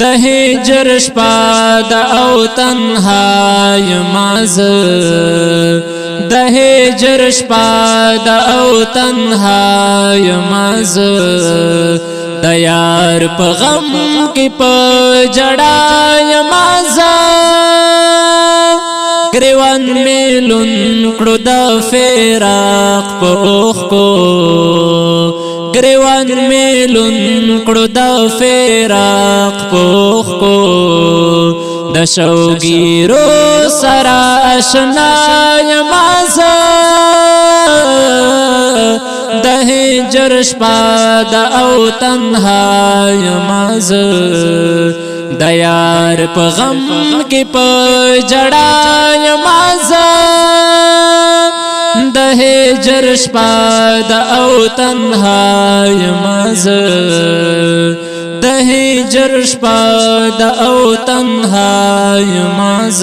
د هجر شپه د او تنهای ماز د هجر شپه د او تنهای ماز د یار په غم کې په جړای ماز گریوان میلون کړو د فراق په اوخ کو گریوان میلون کړو د فراق پوخ کو د شوګیرو سره آشنا یماز د هجر شپه د او تنها یماز د یار په غم کې په جړا یماز د هجر شپه د او تنهای ماز د هجر شپه د او تنهای ماز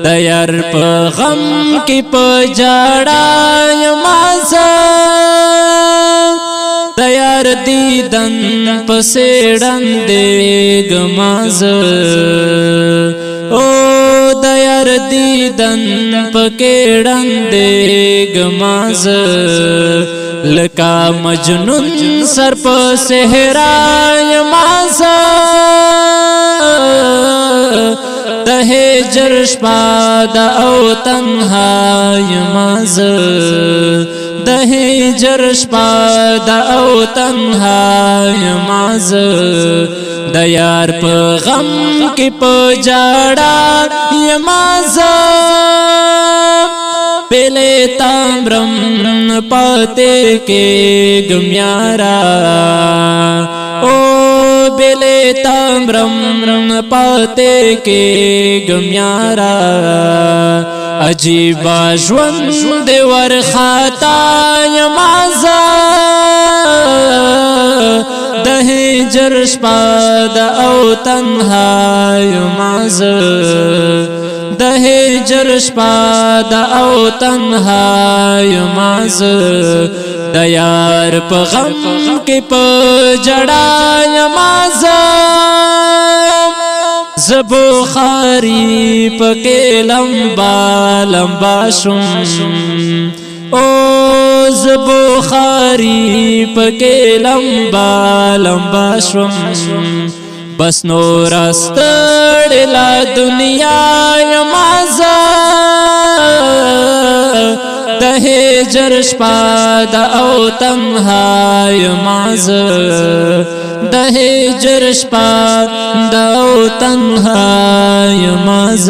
د یار په غم کې په جړا ماز د یار دیدن په سیړن دې گماز او د یار دیدن پکېړن دې گماز لکا مجنون سر په صحرا یماز د هجر شپه د او تنها یماز د هجر شپه د او تنها یماز د یار په غم کې په جړا یماز پله تامرم پاتې کې ګمیارا او بله تامرم پاتې کې ګمیارا عجیب ژوند ور خطا یماز د هجر شپه د او تنهای ماز د هجر شپه د او تنهای ماز د یار په غم کې په جړا ماز زبخاری پکې لمبا لمبا شم او زبخاری پکې لمبا لمبا شم بس نور استړلا دنیا یماز د هجر شپه د او تنهای ماز د هجر شپه د او تنهای ماز